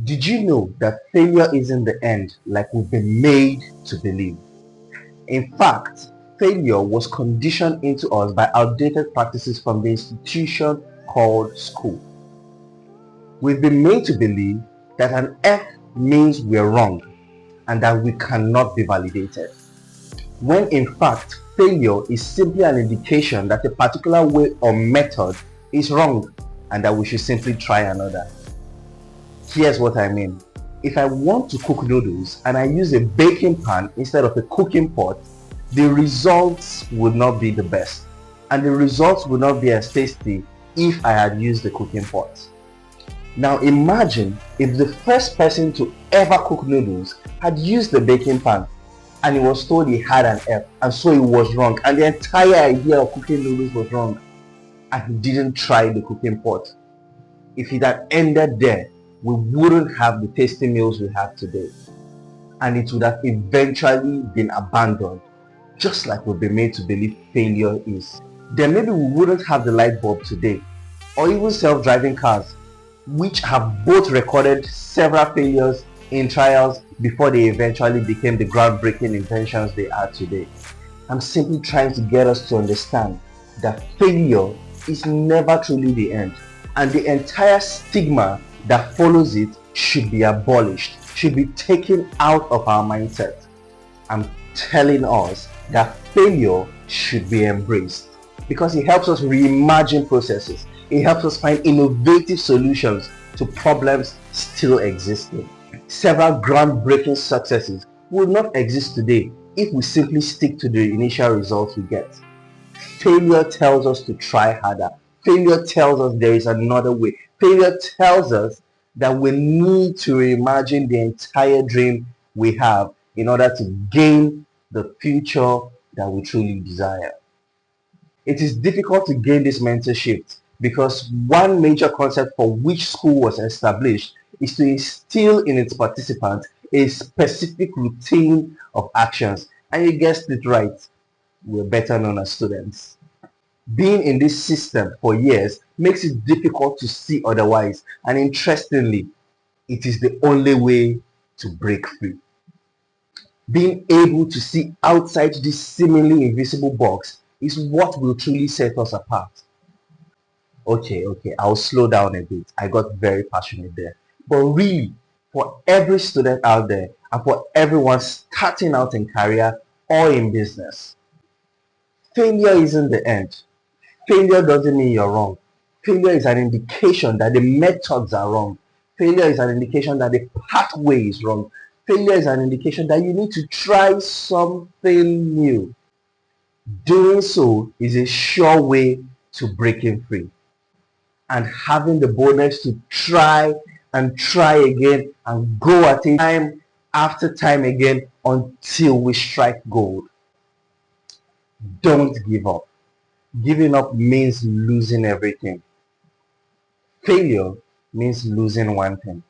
Did you know that failure isn't the end like we've been made to believe? In fact, failure was conditioned into us by outdated practices from the institution called school. We've been made to believe that an F means we're wrong and that we cannot be validated, when in fact failure is simply an indication that a particular way or method is wrong and that we should simply try another. Here's what I mean. If I want to cook noodles and I use a baking pan instead of a cooking pot, the results would not be the best. And the results would not be as tasty if I had used the cooking pot. Now imagine if the first person to ever cook noodles had used the baking pan and he was told he had an F and so he was wrong and the entire idea of cooking noodles was wrong and he didn't try the cooking pot. If it had ended there, we wouldn't have the tasty meals we have today, and it would have eventually been abandoned, just like we've been made to believe failure is. Then maybe we wouldn't have the light bulb today, or even self-driving cars, which have both recorded several failures in trials before they eventually became the groundbreaking inventions they are today. I'm simply trying to get us to understand that failure is never truly the end, and the entire stigma that follows it should be abolished, should be taken out of our mindset. I'm telling us that failure should be embraced because it helps us reimagine processes. It helps us find innovative solutions to problems still existing. Several groundbreaking successes would not exist today if we simply stick to the initial results we get. Failure tells us to try harder. Failure tells us there is another way. Failure tells us that we need to reimagine the entire dream we have in order to gain the future that we truly desire. It is difficult to gain this mental shift because one major concept for which school was established is to instill in its participants a specific routine of actions. And you guessed it right, we're better known as students. Being in this system for years makes it difficult to see otherwise, and interestingly, it is the only way to break free. Being able to see outside this seemingly invisible box is what will truly set us apart. Okay, I'll slow down a bit. I got very passionate there. But really, for every student out there and for everyone starting out in career or in business, failure isn't the end. Failure doesn't mean you're wrong. Failure is an indication that the methods are wrong. Failure is an indication that the pathway is wrong. Failure is an indication that you need to try something new. Doing so is a sure way to breaking free. And having the boldness to try and try again and go at it time after time again until we strike gold. Don't give up. Giving up means losing everything. Failure means losing one thing.